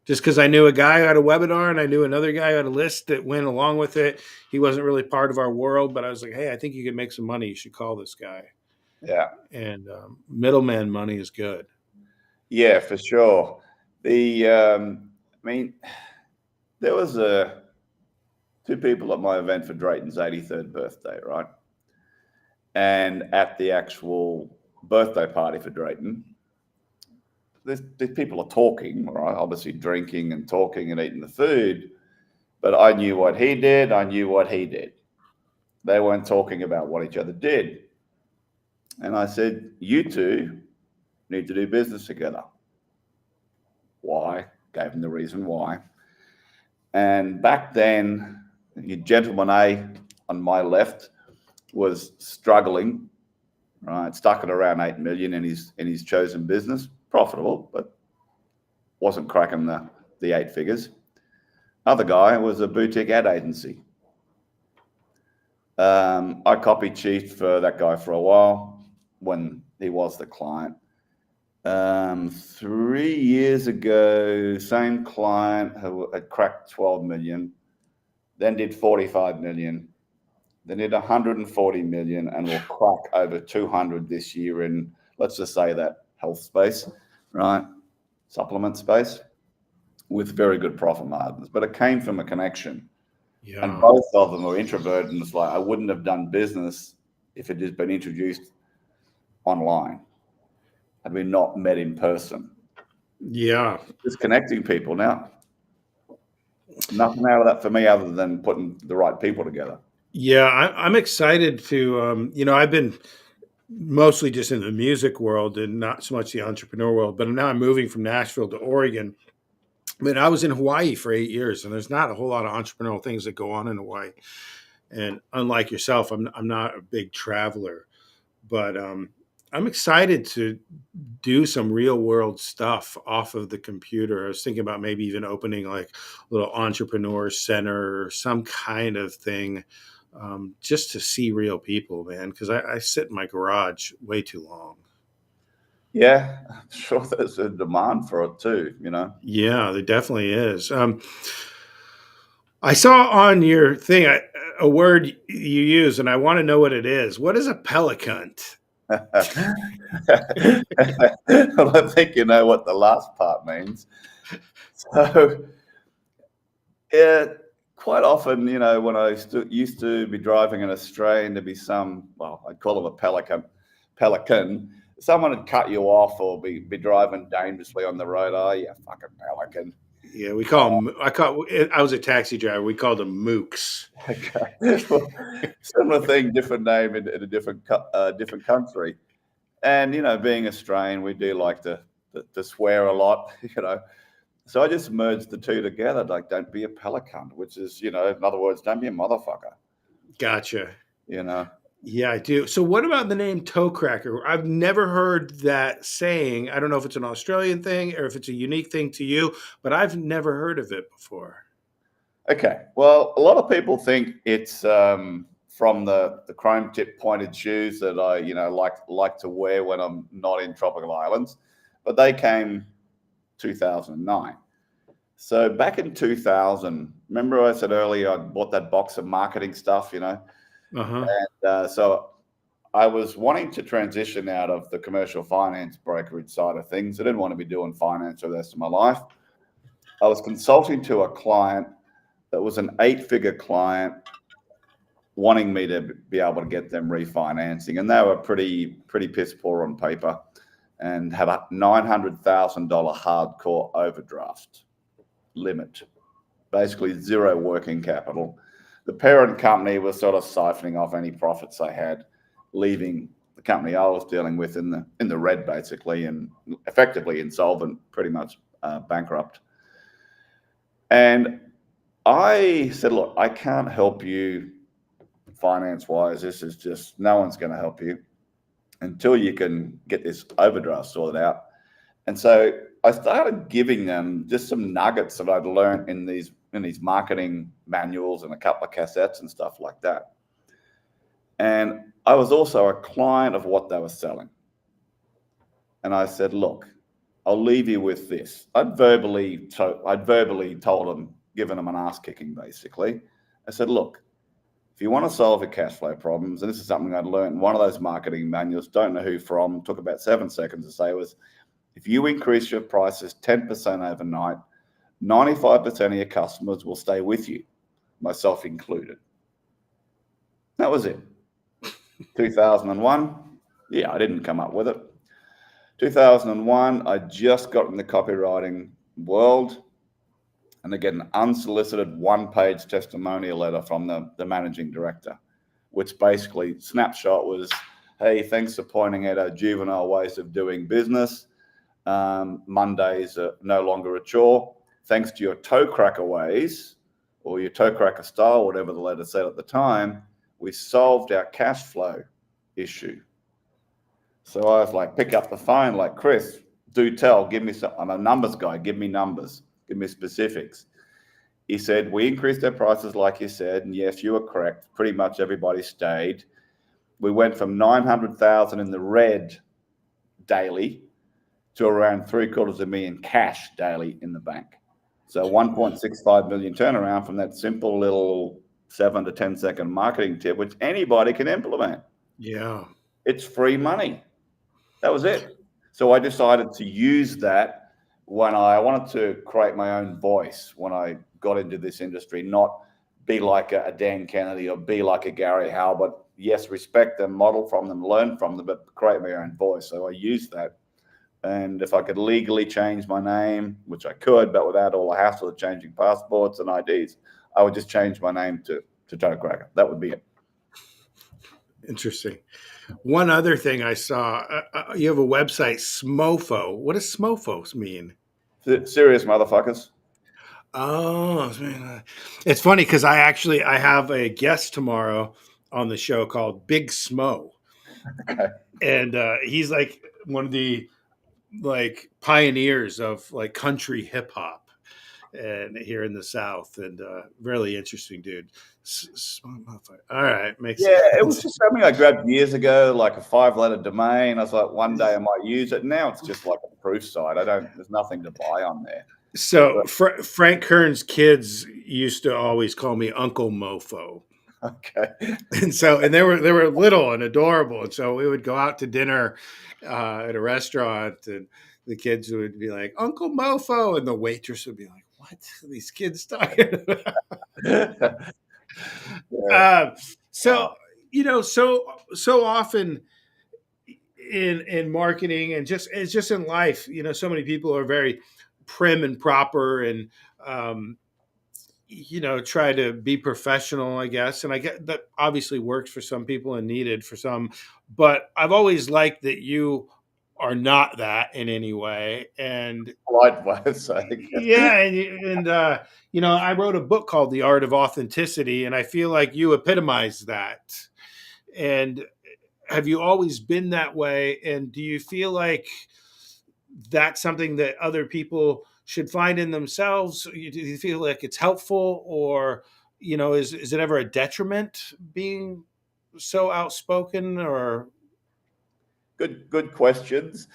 just because I knew a guy who had a webinar, and I knew another guy who had a list that went along with it. He wasn't really part of our world, but I was like, "Hey, I think you can make some money. You should call this guy." Yeah, And middleman money is good. yeah, for sure. I mean, there was 2 people at my event for Drayton's 83rd birthday, right? And at the actual birthday party for Drayton, these people are talking, right? Obviously drinking and talking and eating the food. But I knew what he did. I knew what he did. They weren't talking about what each other did. And I said, you 2 need to do business together. Why? Gave them the reason why. And back then, you gentlemen A, on my left was struggling, right? Stuck at around 8 million in his chosen business, profitable, but wasn't cracking the 8 figures. Other guy was a boutique ad agency. I copy chiefed for that guy for a while when he was the client. 3 years ago, same client who had cracked 12 million, then did 45 million, then did 140 million, and will crack over 200 this year in, let's just say, that health space, right? Supplement space, with very good profit margins. But it came from a connection. Yeah. And both of them were introverted, and it's like, I wouldn't have done business if it had been introduced online, had we not met in person. Yeah. Just connecting people. Now, nothing out of that for me other than putting the right people together. Yeah, I'm excited to, I've been mostly just in the music world and not so much the entrepreneur world, but now I'm moving from Nashville to Oregon. I mean, I was in Hawaii for 8 years, and there's not a whole lot of entrepreneurial things that go on in Hawaii. And unlike yourself, I'm not a big traveler, but I'm excited to do some real world stuff off of the computer. I was thinking about maybe even opening like a little entrepreneur center or some kind of thing, just to see real people, man. Because I sit in my garage way too long. Yeah, I'm sure there's a demand for it too, Yeah, there definitely is. I saw on your thing a word you use, and I want to know what it is. What is a pelican? Well, I think you know what the last part means. So, quite often, when I used to be driving in Australia, and there'd be some, well, I'd call them a pelican. Someone would cut you off or be driving dangerously on the road. Oh, you fucking pelican. Yeah, we call them. I was a taxi driver. We called them mooks. Okay. Well, similar thing, different name in a different country. And, being Australian, we do like to swear a lot, So I just merged the two together, like, don't be a pelican, which is, in other words, don't be a motherfucker, Gotcha. Yeah, I do. So what about the name ToeCracker? I've never heard that saying. I don't know if it's an Australian thing or if it's a unique thing to you, but I've never heard of it before. Okay. Well, a lot of people think it's from the chrome tip pointed shoes that I, like to wear when I'm not in tropical islands, but they came 2009. So back in 2000, remember I said earlier I bought that box of marketing stuff, Uh-huh. And so I was wanting to transition out of the commercial finance brokerage side of things. I didn't want to be doing finance for the rest of my life. I was consulting to a client that was an 8-figure client wanting me to be able to get them refinancing. And they were pretty piss poor on paper and had a $900,000 hardcore overdraft limit, basically zero working capital. The parent company was sort of siphoning off any profits they had, leaving the company I was dealing with in the red, basically, and effectively insolvent, pretty much bankrupt. And I said, look, I can't help you finance-wise. This is just, no one's going to help you until you can get this overdraft sorted out. And so I started giving them just some nuggets that I'd learned in these marketing manuals and a couple of cassettes and stuff like that. And I was also a client of what they were selling. And I said, look, I'll leave you with this. I'd verbally told them, given them an ass kicking, basically. I said, look, if you want to solve your cash flow problems, and this is something I'd learned in one of those marketing manuals, don't know who from, took about 7 seconds to say, was if you increase your prices 10% overnight, 95% of your customers will stay with you, myself included. That was it. 2001, yeah, I didn't come up with it. 2001, I just got in the copywriting world, and again, an unsolicited 1-page testimonial letter from the managing director, which basically snapshot was, hey, thanks for pointing out our juvenile ways of doing business. Mondays are no longer a chore. Thanks to your ToeCracker ways or your ToeCracker style, whatever the letter said at the time, We solved our cash flow issue. So I was like, pick up the phone, like, Chris, do tell, give me some. I'm a numbers guy. Give me numbers. Give me specifics. He said, we increased our prices, like you said. And yes, you were correct. Pretty much everybody stayed. We went from 900,000 in the red daily to around $750,000 cash daily in the bank. So 1.65 million turnaround from that simple little 7 to 10 second marketing tip, which anybody can implement. Yeah. It's free money. That was it. So I decided to use that when I wanted to create my own voice when I got into this industry, not be like a Dan Kennedy or be like a Gary Halbert. Yes, respect them, model from them, learn from them, but create my own voice. So I used that. And if I could legally change my name, which I could, but without all the hassle of changing passports and IDs, I would just change my name to ToeCracker. That would be it. Interesting. One other thing I saw, you have a website, Smofo. What does Smofo mean? Serious motherfuckers. Oh, it's funny because I have a guest tomorrow on the show called Big Smo. Okay. And he's like one of the like pioneers of like country hip hop and here in the South, and really interesting dude. All right, makes Yeah, sense. it was just something I grabbed years ago, like a 5-letter domain. I was like, one day I might use it. Now it's just like a proof site. There's nothing to buy on there. So Frank Kern's kids used to always call me Uncle Mofo. Okay. And they were little and adorable, and so we would go out to dinner at a restaurant, and the kids would be like Uncle Mofo, and the waitress would be like, "What are these kids talking about?" Yeah. So so often in marketing and it's just in life, so many people are very prim and proper and try to be professional, I guess. And I get that obviously works for some people and needed for some, but I've always liked that you are not that in any way. And Likewise, I think. yeah, I wrote a book called The Art of Authenticity, and I feel like you epitomize that. And have you always been that way? And do you feel like that's something that other people should find in themselves? Do you feel like it's helpful, or is it ever a detriment being so outspoken? Or Good questions.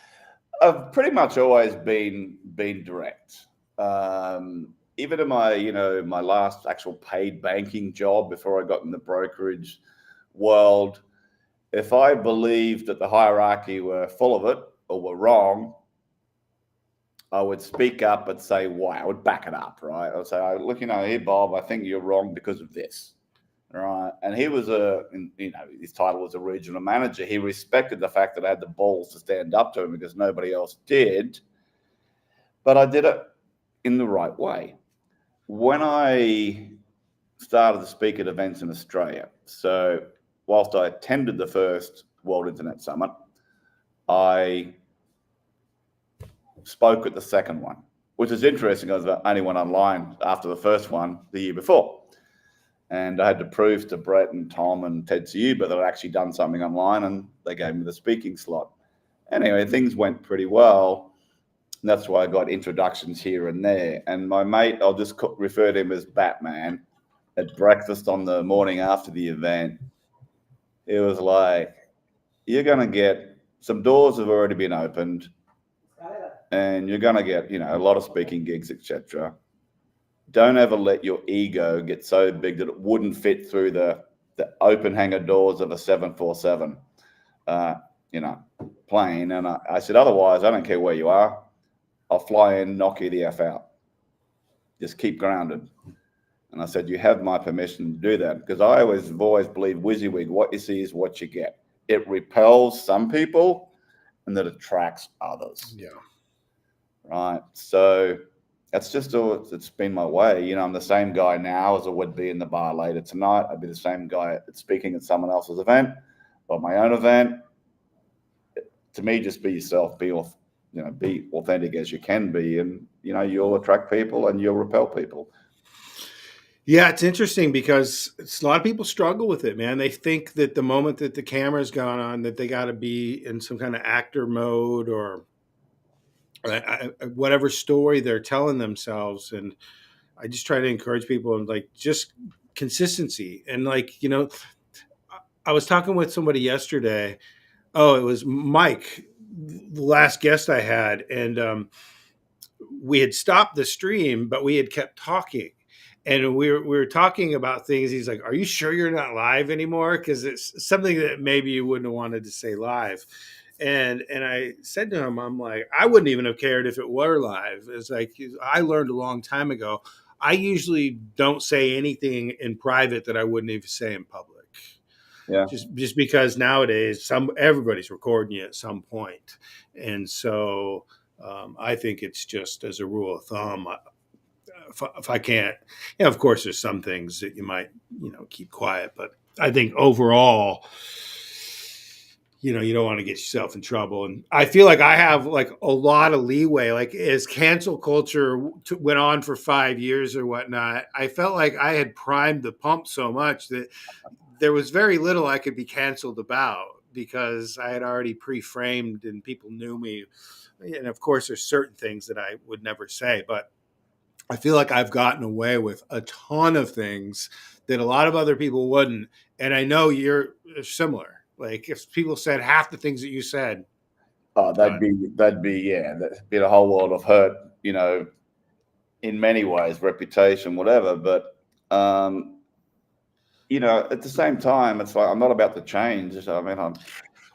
I've pretty much always been direct. Even in my last actual paid banking job before I got in the brokerage world, if I believed that the hierarchy were full of it or were wrong, I would speak up and say why. I would back it up, right? I would say, look, here, Bob, I think you're wrong because of this, right? And he was his title was a regional manager. He respected the fact that I had the balls to stand up to him because nobody else did. But I did it in the right way. When I started to speak at events in Australia, so whilst I attended the first World Internet Summit, I spoke at the second one, which is interesting. I was the only one online after the first one the year before. And I had to prove to Brett and Tom and Ted Ciuba that I'd actually done something online, and they gave me the speaking slot. Anyway, things went pretty well. And that's why I got introductions here and there. And my mate, I'll just refer to him as Batman, at breakfast on the morning after the event, it was like, you're going to get some doors have already been opened, and you're going to get, a lot of speaking gigs, etc. Don't ever let your ego get so big that it wouldn't fit through the open hangar doors of a 747, plane. And I said, otherwise, I don't care where you are. I'll fly in, knock you the F out. Just keep grounded. And I said, you have my permission to do that, because I always believe WYSIWYG, what you see is what you get. It repels some people and that attracts others. yeah. Right. So that's just it's been my way. I'm the same guy now as I would be in the bar later tonight. I'd be the same guy speaking at someone else's event, but my own event. To me, just be yourself, be authentic as you can be, and you'll attract people and you'll repel people. Yeah, it's interesting because a lot of people struggle with it, man. They think that the moment that the camera's gone on, that they got to be in some kind of actor mode or whatever story they're telling themselves. And I just try to encourage people and like just consistency. And like, I was talking with somebody yesterday. Oh, it was Mike, the last guest I had, and we had stopped the stream, but we had kept talking. And we were talking about things. He's like, "Are you sure you're not live anymore? Because it's something that maybe you wouldn't have wanted to say live." And I said to him, "I'm like, I wouldn't even have cared if it were live. It's like I learned a long time ago. I usually don't say anything in private that I wouldn't even say in public. Yeah. Just because nowadays everybody's recording you at some point, and so." I think it's just as a rule of thumb, if I can't, of course, there's some things that you might, keep quiet, but I think overall, you don't want to get yourself in trouble. And I feel like I have like a lot of leeway. Like as cancel culture went on for 5 years or whatnot, I felt like I had primed the pump so much that there was very little I could be canceled about because I had already pre-framed and people knew me. And of course, there's certain things that I would never say, but I feel like I've gotten away with a ton of things that a lot of other people wouldn't. And I know you're similar. Like if people said half the things that you said, Oh, done. that'd be a whole world of hurt, in many ways, reputation, whatever. But at the same time, it's like I'm not about to change. I mean, I'm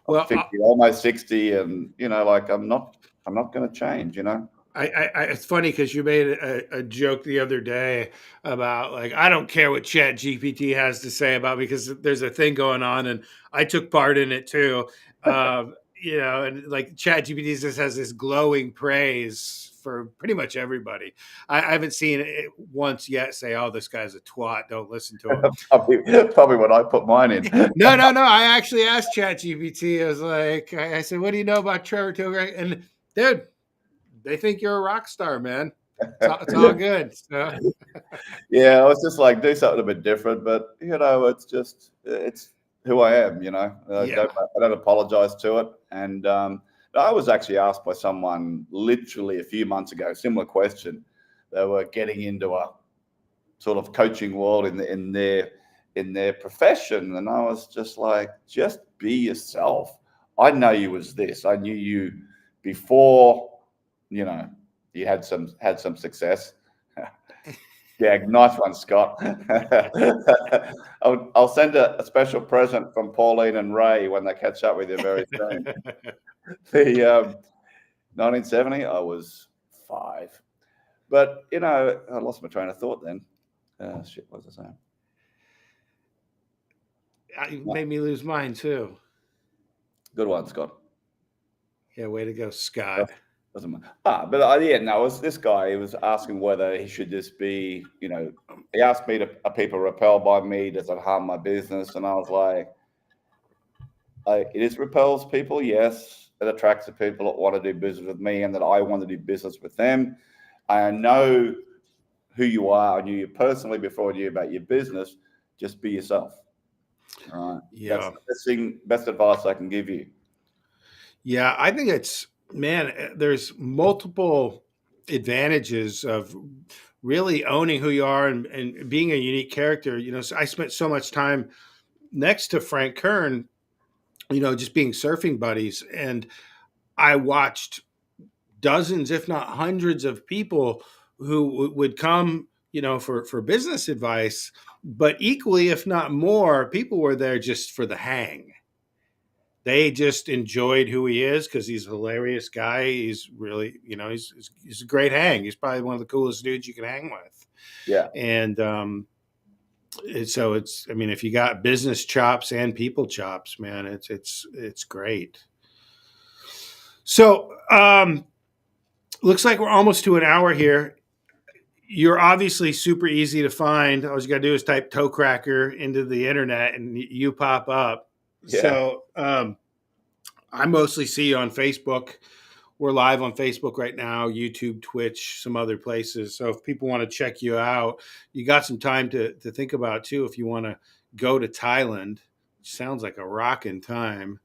Well, 50, almost 60, and like I'm not going to change. it's funny because you made a joke the other day about like I don't care what Chat GPT has to say about me because there's a thing going on and I took part in it too. And like Chat GPT just has this glowing praise for pretty much everybody. I haven't seen it once yet say, "Oh, this guy's a twat. Don't listen to him." Probably when I put mine in. No, no, no. I actually asked Chat GPT. I was like, I said, "What do you know about Trevor ToeCracker?" And dude, they think you're a rock star, man. It's all good. So, Yeah, I was just like, do something a bit different, but it's who I am. yeah. I don't apologize to it. And I was actually asked by someone literally a few months ago, similar question. They were getting into a sort of coaching world in their profession, and I was just like, just be yourself. I know you as this. I knew you before. You know, you had some success. Yeah, nice one, Scott. I'll send a special present from Pauline and Ray when they catch up with you very soon. The 1970, I was 5, but I lost my train of thought then. Shit, what was I saying? It No, made me lose mine too. good one, Scott. Yeah, way to go, Scott. Doesn't matter. But yeah, no, it was this guy. He was asking whether he should just be, he asked me, are people repelled by me? Does it harm my business? And I was like, it is repels people, yes. It attracts the people that want to do business with me and that I want to do business with them. I know who you are. I knew you personally before I knew about your business. Just be yourself. All right. That's Yeah. the best advice I can give you. Yeah, I think man, there's multiple advantages of really owning who you are and being a unique character. I spent so much time next to Frank Kern, just being surfing buddies. And I watched dozens, if not hundreds, of people who would come, for business advice, but equally, if not more, people were there just for the hang. They just enjoyed who he is because he's a hilarious guy. He's really, he's a great hang. He's probably one of the coolest dudes you can hang with. Yeah. And so I mean, if you got business chops and people chops, man, it's great. So looks like we're almost to an hour here. You're obviously super easy to find. All you got to do is type ToeCracker into the internet and you pop up. Yeah. So I mostly see you on Facebook. we're live on Facebook right now, YouTube, Twitch, some other places. So if people want to check you out, you got some time to think about too. If you want to go to Thailand, which sounds like a rocking time,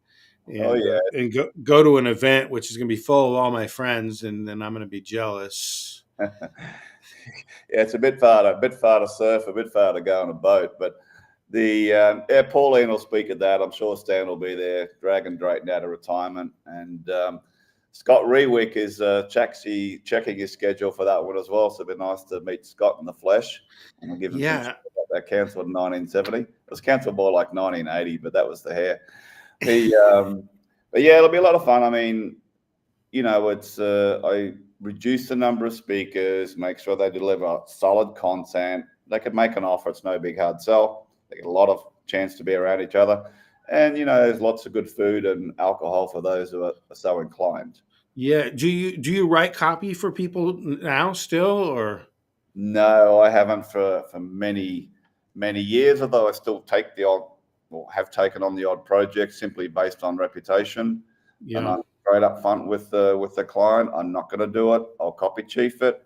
Oh and go to an event which is going to be full of all my friends, and then I'm going to be jealous. yeah. Yeah, it's a bit far to surf, a bit far to go on a boat. But yeah, Pauline will speak at that. I'm sure Stan will be there, Dragon Drayton out of retirement, and Scott Rewick is checking his schedule for that one as well. So it'd be nice to meet Scott in the flesh. And I'll give him some shit about that cancelled in 1970. It was cancelled by like 1980, but that was the hair. But yeah, it'll be a lot of fun. I mean, it's I reduce the number of speakers, make sure they deliver solid content. They could make an offer. It's no big hard sell. They get a lot of chance to be around each other. And, there's lots of good food and alcohol for those who are so inclined. Yeah. Do you write copy for people now still, or? No, I haven't for many, many years, although I still take the odd, or have taken on the odd project simply based on reputation. Yeah. And I'm straight up front with the client. I'm not going to do it. I'll copy chief it.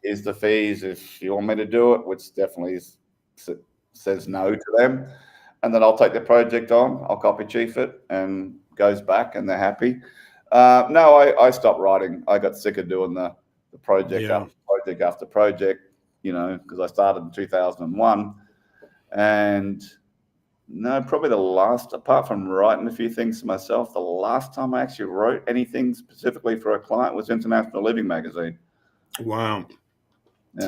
Here's the fees if you want me to do it, which definitely says no to them. And then I'll take the project on. I'll copy chief it and goes back, and they're happy. No, I stopped writing. I got sick of doing the project after project, because I started in 2001. And no, probably the last, apart from writing a few things for myself, the last time I actually wrote anything specifically for a client was International Living magazine. Wow.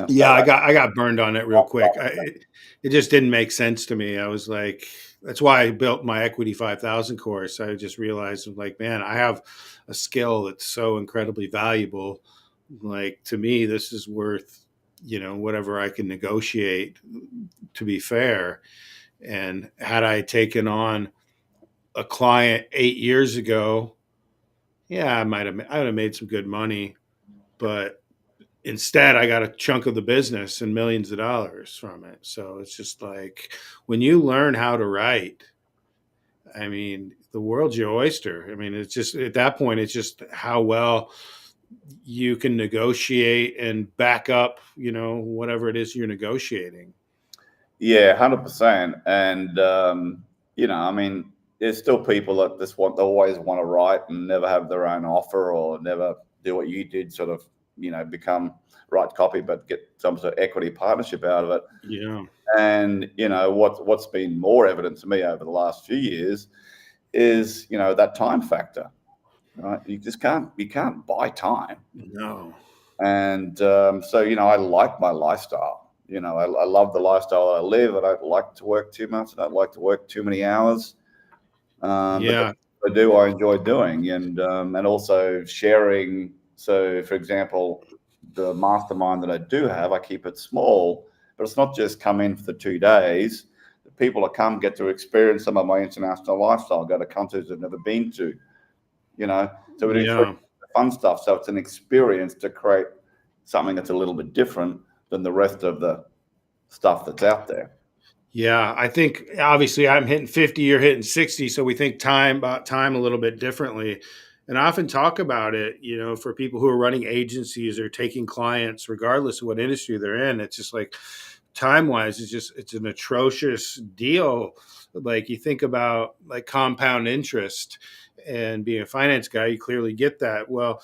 Yeah, I got burned on it real quick. It just didn't make sense to me. I was like, that's why I built my Equity 5000 course. I just realized, like, man, I have a skill that's so incredibly valuable. Like, to me, this is worth, whatever I can negotiate, to be fair. And had I taken on a client 8 years ago, yeah, I would have made some good money, but instead I got a chunk of the business and millions of dollars from it. So it's just like, when you learn how to write, I mean, the world's your oyster. I mean, it's just, at that point, it's just how well you can negotiate and back up, whatever it is you're negotiating. Yeah, 100%. And, I mean, there's still people that they always want to write and never have their own offer, or never do what you did, sort of, write copy, but get some sort of equity partnership out of it. Yeah. And, what's been more evident to me over the last few years is, that time factor, right? You can't buy time. No. And so, I like my lifestyle. I love the lifestyle that I live. I don't like to work too much. I don't like to work too many hours. Yeah. But I do. I enjoy doing, and also sharing. So, for example, the mastermind that I do have, I keep it small, but it's not just come in for the 2 days. The people that come get to experience some of my international lifestyle, go to countries they've never been to. So we do fun stuff. So it's an experience to create something that's a little bit different than the rest of the stuff that's out there. Yeah, I think obviously I'm hitting 50, you're hitting 60, so we think about time a little bit differently. And I often talk about it, for people who are running agencies or taking clients, regardless of what industry they're in. It's just like, time-wise, it's an atrocious deal. Like, you think about like compound interest, and being a finance guy, you clearly get that. Well,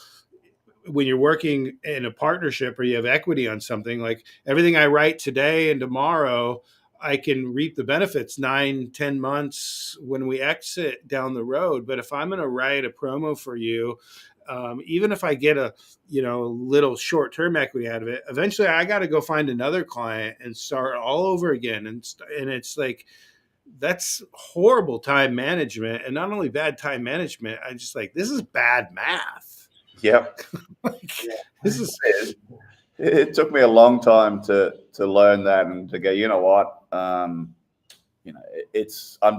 when you're working in a partnership or you have equity on something, like, everything I write today and tomorrow, I can reap the benefits 9-10 months when we exit down the road. But if I'm going to write a promo for you, even if I get a little short-term equity out of it, eventually I got to go find another client and start all over again. And it's like, that's horrible time management. And not only bad time management, I just like, this is bad math. Yep. This is. It took me a long time to learn that, and to go, you know what, I'm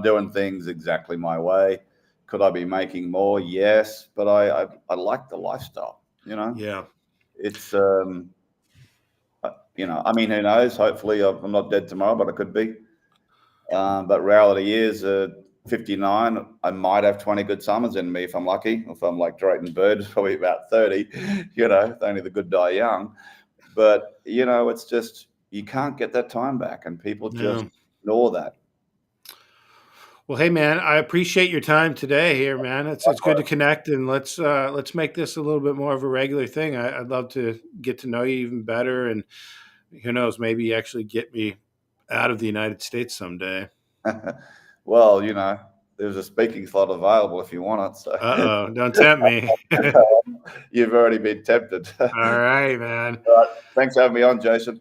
doing things exactly my way. Could I be making more? Yes, but I like the lifestyle. Yeah. It's I mean, who knows? Hopefully, I'm not dead tomorrow, but I could be. But reality is, 59, I might have 20 good summers in me if I'm lucky. If I'm like Drayton Bird, it's probably about 30. Only the good die young. But it's just, you can't get that time back, and people just No. ignore that. Well, hey man, I appreciate your time today here, man. It's good to connect, and let's make this a little bit more of a regular thing. I'd love to get to know you even better, and who knows, maybe actually get me out of the United States someday. Well, there's a speaking slot available if you want it. So Uh-oh, don't tempt me. you've already been tempted. All right, man. All right. Thanks for having me on, Jason.